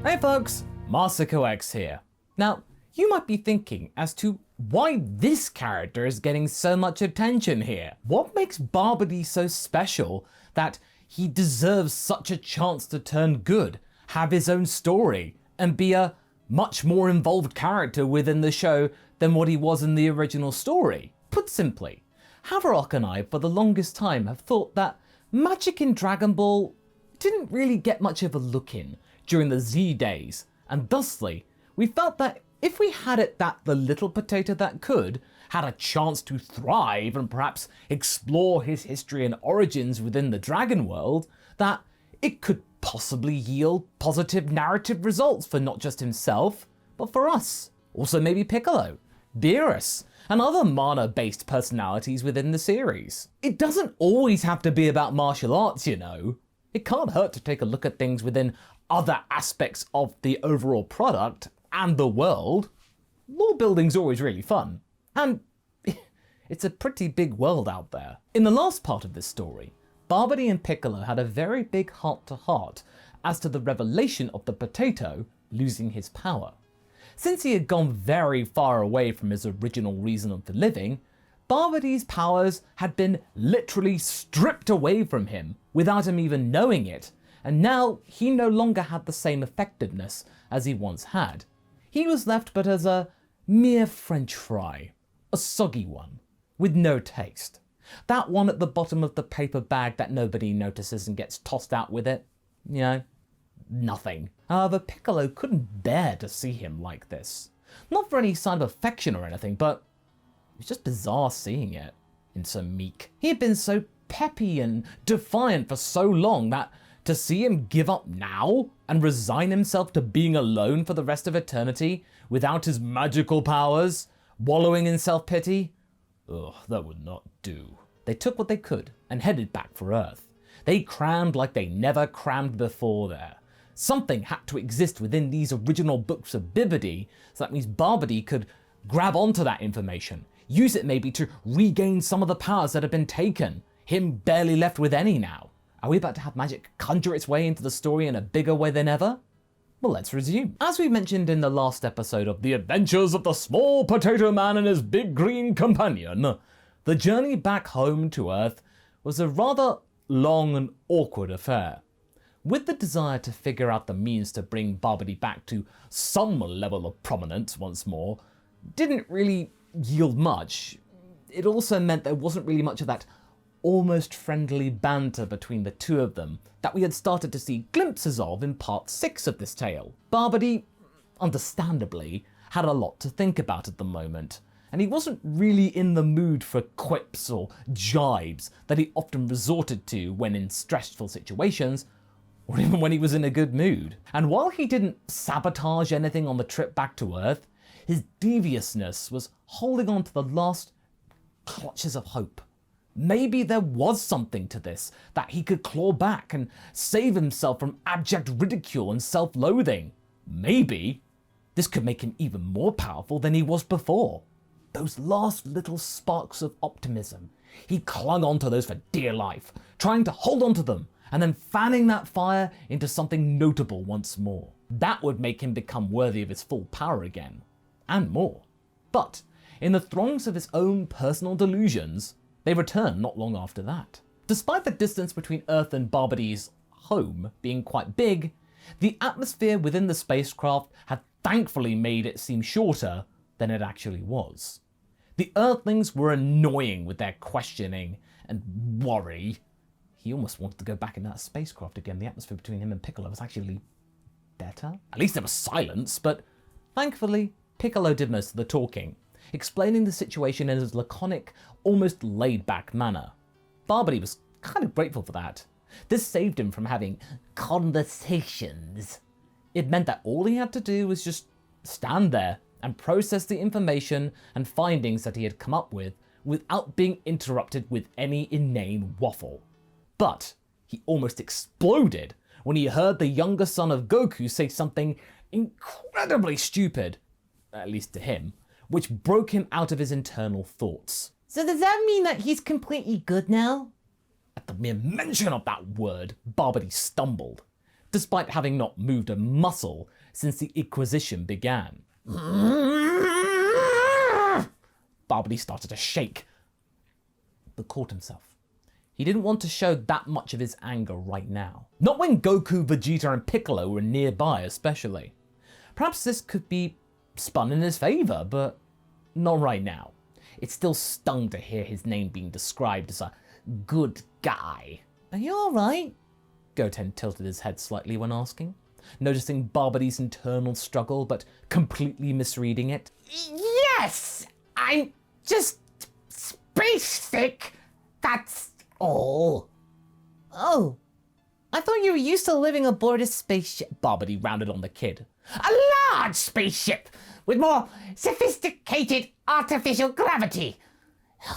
Hey folks, MasakoX here. Now, you might be thinking as to why this character is getting so much attention here. What makes Babidi so special that he deserves such a chance to turn good, have his own story, and be a much more involved character within the show than what he was in the original story? Put simply, Haverock and I for the longest time have thought that magic in Dragon Ball didn't really get much of a look in during the Z days, and thusly, we felt that if we had it that the little potato that could had a chance to thrive and perhaps explore his history and origins within the Dragon world, that it could possibly yield positive narrative results for not just himself, but for us. Also maybe Piccolo, Beerus, and other mana-based personalities within the series. It doesn't always have to be about martial arts, you know. It can't hurt to take a look at things within other aspects of the overall product and the world. Lore building's always really fun, and it's a pretty big world out there. In the last part of this story, Babidi and Piccolo had a very big heart-to-heart as to the revelation of the potato losing his power. Since he had gone very far away from his original reason for living, Babidi's powers had been literally stripped away from him without him even knowing it, and now he no longer had the same effectiveness as he once had. He was left but as a mere French fry, a soggy one, with no taste. That one at the bottom of the paper bag that nobody notices and gets tossed out with it. You know, nothing. However, Piccolo couldn't bear to see him like this. Not for any sign of affection or anything, but it was just bizarre seeing it in so meek. He had been so peppy and defiant for so long that to see him give up now and resign himself to being alone for the rest of eternity without his magical powers, wallowing in self-pity, ugh, that would not do. They took what they could and headed back for Earth. They crammed like they never crammed before there. Something had to exist within these original books of Babidi, so that means Babidi could grab onto that information, use it maybe to regain some of the powers that had been taken, him barely left with any now. Are we about to have magic conjure its way into the story in a bigger way than ever? Well, let's resume. As we mentioned in the last episode of The Adventures of the Small Potato Man and His Big Green Companion, the journey back home to Earth was a rather long and awkward affair. With the desire to figure out the means to bring Babidi back to some level of prominence once more, didn't really yield much. It also meant there wasn't really much of that almost friendly banter between the two of them that we had started to see glimpses of in part 6 of this tale. Babidi, understandably, had a lot to think about at the moment, and he wasn't really in the mood for quips or jibes that he often resorted to when in stressful situations, or even when he was in a good mood. And while he didn't sabotage anything on the trip back to Earth, his deviousness was holding on to the last clutches of hope. Maybe there was something to this, that he could claw back and save himself from abject ridicule and self-loathing. Maybe this could make him even more powerful than he was before. Those last little sparks of optimism, he clung onto those for dear life, trying to hold onto them, and then fanning that fire into something notable once more. That would make him become worthy of his full power again, and more. But in the throngs of his own personal delusions, they returned not long after that. Despite the distance between Earth and Babidi's home being quite big, the atmosphere within the spacecraft had thankfully made it seem shorter than it actually was. The Earthlings were annoying with their questioning and worry. He almost wanted to go back in that spacecraft again. The atmosphere between him and Piccolo was actually better. At least there was silence, but thankfully Piccolo did most of the talking, explaining the situation in his laconic, almost laid-back manner. Babidi was kind of grateful for that. This saved him from having conversations. It meant that all he had to do was just stand there and process the information and findings that he had come up with without being interrupted with any inane waffle. But he almost exploded when he heard the younger son of Goku say something incredibly stupid, at least to him, which broke him out of his internal thoughts. So does that mean that he's completely good now? At the mere mention of that word, Babidi stumbled. despite having not moved a muscle since the Inquisition began. Babidi started to shake, but caught himself. He didn't want to show that much of his anger right now. Not when Goku, Vegeta and Piccolo were nearby especially. Perhaps this could be spun in his favour, but not right now. It still stung to hear his name being described as a good guy. Are you alright? Goten tilted his head slightly when asking, noticing Babidi's internal struggle but completely misreading it. Yes! I'm just space sick, that's all. Oh, I thought you were used to living aboard a spaceship. Babidi rounded on the kid. A large spaceship with more sophisticated artificial gravity.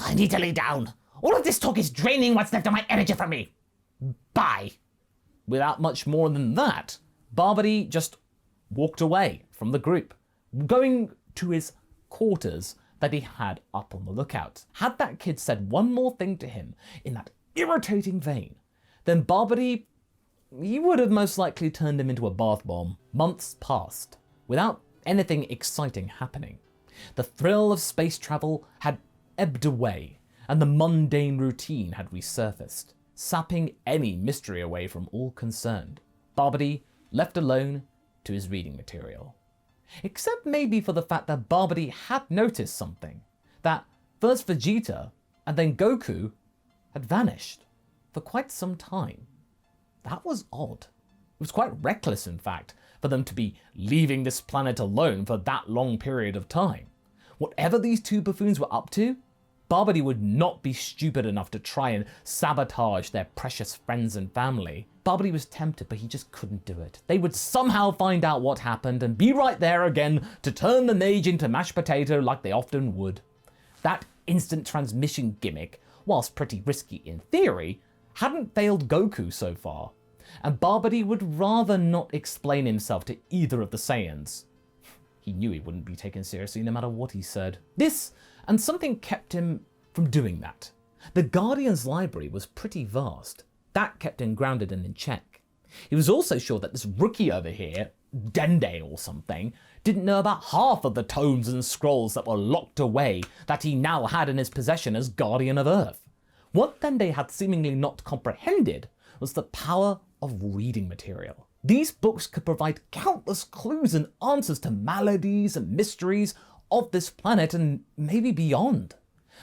I need to lay down. All of this talk is draining what's left of my energy from me. Bye. Without much more than that, Babidi just walked away from the group, going to his quarters that he had up on the lookout. Had that kid said one more thing to him in that irritating vein, then Babidi, he would have most likely turned him into a bath bomb. Months passed without anything exciting happening. The thrill of space travel had ebbed away, and the mundane routine had resurfaced, sapping any mystery away from all concerned. Babidi left alone to his reading material. Except maybe for the fact that Babidi had noticed something, that first Vegeta and then Goku had vanished for quite some time. That was odd. It was quite reckless, in fact, for them to be leaving this planet alone for that long period of time. Whatever these two buffoons were up to, Babidi would not be stupid enough to try and sabotage their precious friends and family. Babidi was tempted, but he just couldn't do it. They would somehow find out what happened and be right there again to turn the mage into mashed potato like they often would. That instant transmission gimmick, whilst pretty risky in theory, hadn't failed Goku so far, and Babidi would rather not explain himself to either of the Saiyans. He knew he wouldn't be taken seriously no matter what he said. This and something kept him from doing that. The Guardian's library was pretty vast. That kept him grounded and in check. He was also sure that this rookie over here, Dende or something, didn't know about half of the tomes and scrolls that were locked away that he now had in his possession as Guardian of Earth. What Dende had seemingly not comprehended was the power of reading material. These books could provide countless clues and answers to maladies and mysteries of this planet and maybe beyond.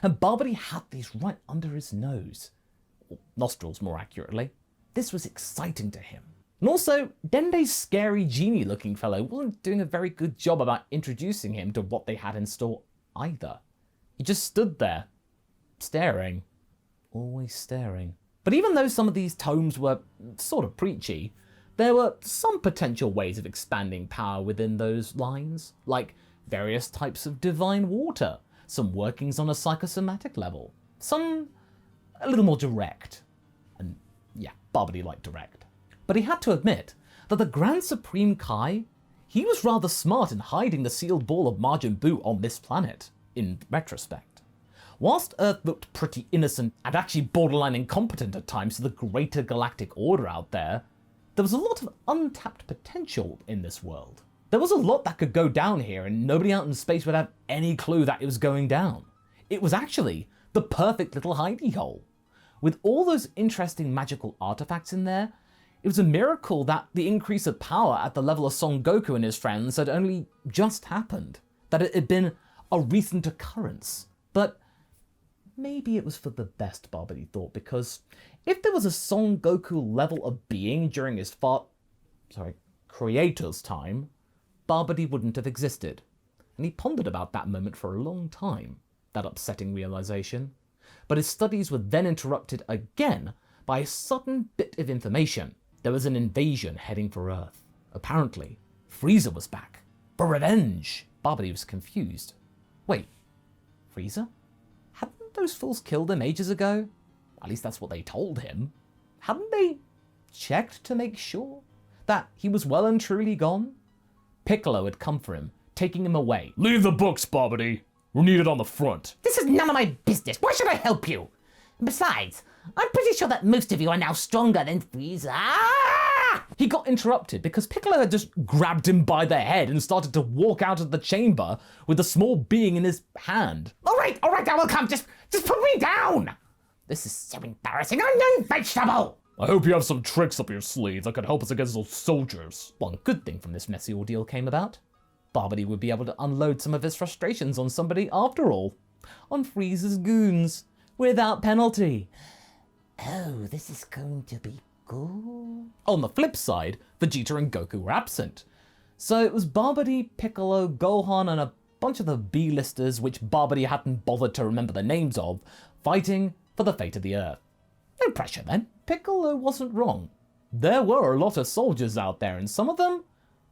And Babidi had these right under his nose. Or nostrils, more accurately. This was exciting to him. And also, Dende's scary genie-looking fellow wasn't doing a very good job about introducing him to what they had in store either. He just stood there, staring. Always staring. But even though some of these tomes were sort of preachy, there were some potential ways of expanding power within those lines, like various types of divine water, some workings on a psychosomatic level, some a little more direct. And yeah, Babidi liked direct. But he had to admit that the Grand Supreme Kai, he was rather smart in hiding the sealed ball of Majin Buu on this planet, in retrospect. Whilst Earth looked pretty innocent and actually borderline incompetent at times to the greater galactic order out there, there was a lot of untapped potential in this world. There was a lot that could go down here and nobody out in space would have any clue that it was going down. It was actually the perfect little hidey hole. With all those interesting magical artifacts in there, it was a miracle that the increase of power at the level of Son Goku and his friends had only just happened, that it had been a recent occurrence. But maybe it was for the best, Babidi thought, because if there was a Son Goku level of being during his creator's time, Babidi wouldn't have existed. And he pondered about that moment for a long time, that upsetting realization. But his studies were then interrupted again by a sudden bit of information. There was an invasion heading for Earth. Apparently, Frieza was back. For revenge! Babidi was confused. Wait, Frieza? Hadn't those fools killed him ages ago? At least that's what they told him. Hadn't they checked to make sure that he was well and truly gone? Piccolo had come for him, taking him away. Leave the books, Babidi. We're needed on the front. This is none of my business. Why should I help you? Besides, I'm pretty sure that most of you are now stronger than Frieza. Ah! he got interrupted because Piccolo had just grabbed him by the head and started to walk out of the chamber with a small being in his hand. All right, I will come. Just put me down. This is so embarrassing. I'm no vegetable. I hope you have some tricks up your sleeve that could help us against those soldiers. One good thing from this messy ordeal came about. Babidi would be able to unload some of his frustrations on somebody after all. On Frieza's goons. Without penalty. Oh, this is going to be good. On the flip side, Vegeta and Goku were absent. So it was Babidi, Piccolo, Gohan, and a bunch of the B-listers which Babidi hadn't bothered to remember the names of, fighting for the fate of the Earth. No pressure then. Piccolo wasn't wrong. There were a lot of soldiers out there, and some of them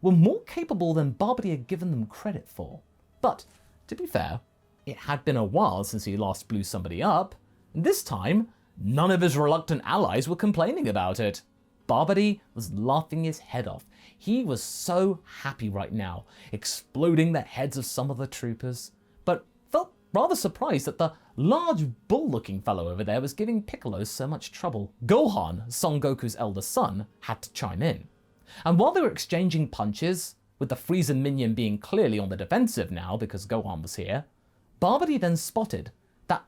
were more capable than Babidi had given them credit for. But, to be fair, it had been a while since he last blew somebody up, and this time, none of his reluctant allies were complaining about it. Babidi was laughing his head off. He was so happy right now, exploding the heads of some of the troopers, but felt rather surprised that the large bull-looking fellow over there was giving Piccolo so much trouble. Gohan, Son Goku's elder son, had to chime in. And while they were exchanging punches, with the Frieza minion being clearly on the defensive now because Gohan was here, Babidi then spotted that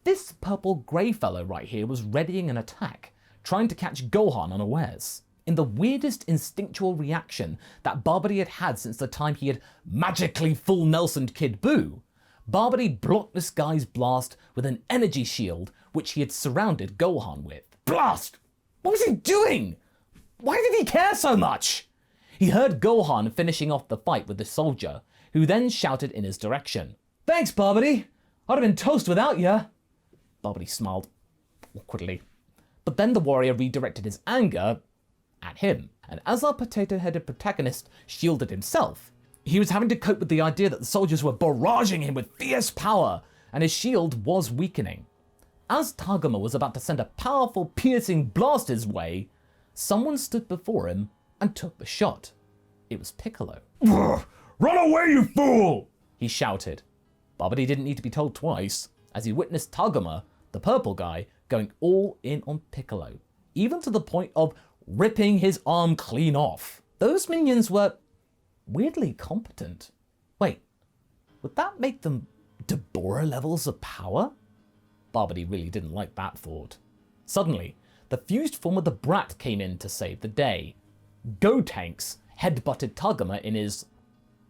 this purple-grey fellow right here was readying an attack, trying to catch Gohan unawares. In the weirdest instinctual reaction that Babidi had had since the time he had magically full Nelson'd Kid Buu, Babidi blocked this guy's blast with an energy shield which he had surrounded Gohan with. Blast! What was he doing? Why did he care so much? He heard Gohan finishing off the fight with the soldier, who then shouted in his direction. Thanks, Babidi. I'd have been toast without you. Babidi smiled awkwardly. But then the warrior redirected his anger at him. And as our potato-headed protagonist shielded himself, he was having to cope with the idea that the soldiers were barraging him with fierce power, and his shield was weakening. As Tagoma was about to send a powerful, piercing blast his way, someone stood before him and took the shot. It was Piccolo. Run away, you fool! He shouted. Babidi didn't need to be told twice, as he witnessed Tagoma, the purple guy, going all in on Piccolo, even to the point of ripping his arm clean off. Those minions were weirdly competent. Wait, would that make them Deborah levels of power? Babidi really didn't like that thought. Suddenly, the fused form of the Brat came in to save the day. Gotenks headbutted Tagoma in his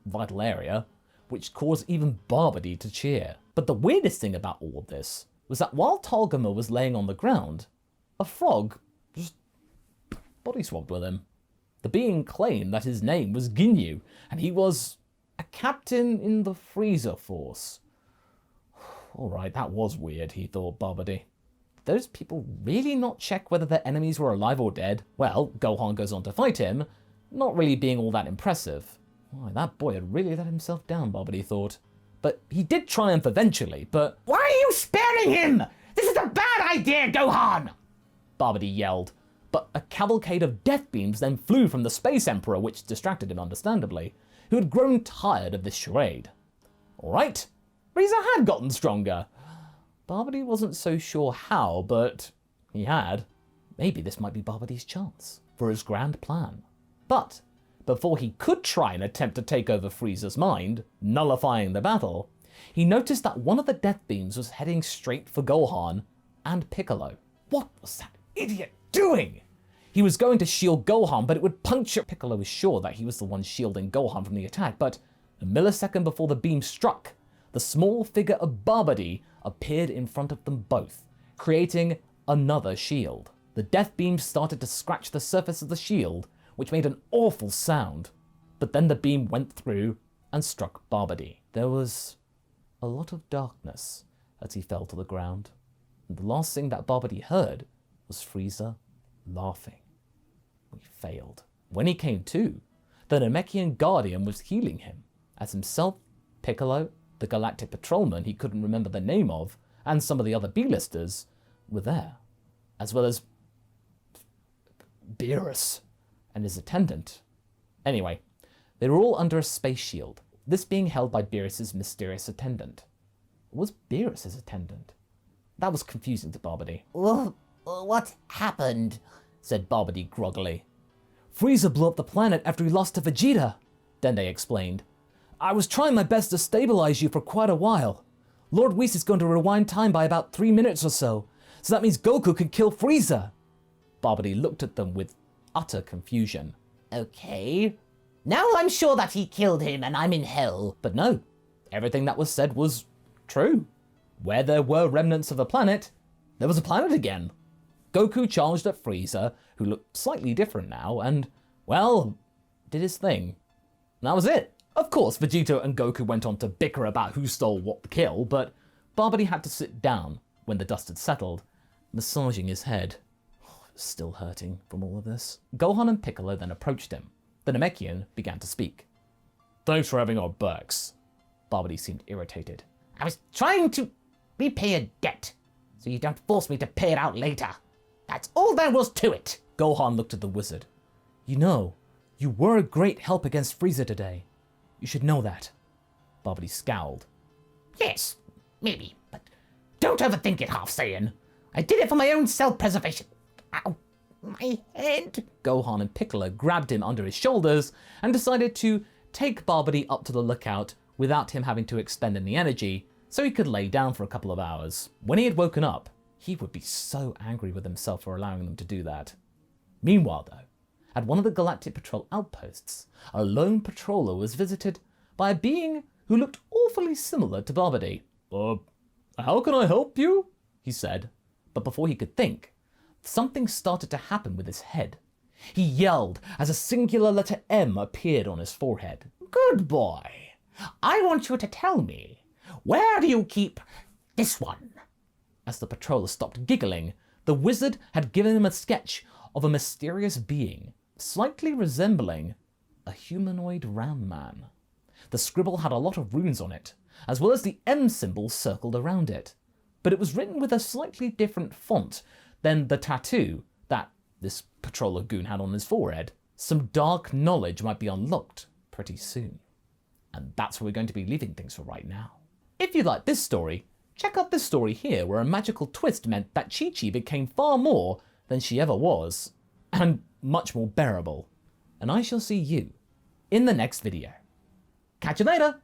vital area, which caused even Babidi to cheer. But the weirdest thing about all of this was that while Tagoma was laying on the ground, a frog just body swapped with him. The being claimed that his name was Ginyu, and he was a captain in the Frieza force. Alright, that was weird, he thought, Babidi. Did those people really not check whether their enemies were alive or dead? Well, Gohan goes on to fight him, not really being all that impressive. Why, that boy had really let himself down, Babidi thought. But he did triumph eventually, but... Why are you sparing him? This is a bad idea, Gohan! Babidi yelled. But a cavalcade of death beams then flew from the Space Emperor, which distracted him understandably, who had grown tired of this charade. Alright, Frieza had gotten stronger. Babidi wasn't so sure how, but he had. Maybe this might be Babidi's chance for his grand plan. But before he could try and attempt to take over Frieza's mind, nullifying the battle, he noticed that one of the death beams was heading straight for Gohan and Piccolo. What was that idiot doing? He was going to shield Gohan, but it would puncture. Piccolo was sure that he was the one shielding Gohan from the attack, but a millisecond before the beam struck, the small figure of Babidi appeared in front of them both, creating another shield. The death beam started to scratch the surface of the shield, which made an awful sound, but then the beam went through and struck Babidi. There was a lot of darkness as he fell to the ground, and the last thing that Babidi heard was Frieza laughing. He failed. When he came to, the Namekian Guardian was healing him, as himself, Piccolo, the Galactic Patrolman he couldn't remember the name of, and some of the other B-listers were there, as well as Beerus and his attendant. Anyway, they were all under a space shield, this being held by Beerus's mysterious attendant. Was Beerus his attendant? That was confusing to Babidi. What happened? Said Babidi groggily. Frieza blew up the planet after he lost to Vegeta, Dende explained. I was trying my best to stabilize you for quite a while. Lord Whis is going to rewind time by about 3 minutes or so that means Goku could kill Frieza. Babidi looked at them with utter confusion. Okay. Now I'm sure that he killed him and I'm in hell. But no, everything that was said was true. Where there were remnants of a planet, there was a planet again. Goku charged at Frieza, who looked slightly different now, and, well, did his thing. And that was it. Of course, Vegeta and Goku went on to bicker about who stole what kill, but Babidi had to sit down when the dust had settled, massaging his head. It was still hurting from all of this. Gohan and Piccolo then approached him. The Namekian began to speak. Thanks for having our backs. Babidi seemed irritated. I was trying to repay a debt, so you don't force me to pay it out later. That's all there was to it. Gohan looked at the wizard. You know, you were a great help against Frieza today. You should know that. Babidi scowled. Yes, maybe, but don't overthink it, Half-Saiyan. I did it for my own self-preservation. Ow, my head. Gohan and Piccolo grabbed him under his shoulders and decided to take Babidi up to the lookout without him having to expend any energy, so he could lay down for a couple of hours. When he had woken up, he would be so angry with himself for allowing them to do that. Meanwhile, though, at one of the Galactic Patrol outposts, a lone patroller was visited by a being who looked awfully similar to Babidi. How can I help you? He said, but before he could think, something started to happen with his head. He yelled as a singular letter M appeared on his forehead. Good boy. I want you to tell me, where do you keep this one? As the patroller stopped giggling, the wizard had given him a sketch of a mysterious being, slightly resembling a humanoid round man. The scribble had a lot of runes on it, as well as the M symbol circled around it, but it was written with a slightly different font than the tattoo that this patroller goon had on his forehead. Some dark knowledge might be unlocked pretty soon. And that's where we're going to be leaving things for right now. If you like this story, check out this story here where a magical twist meant that Chi-Chi became far more than she ever was, and much more bearable. And I shall see you in the next video. Catch you later!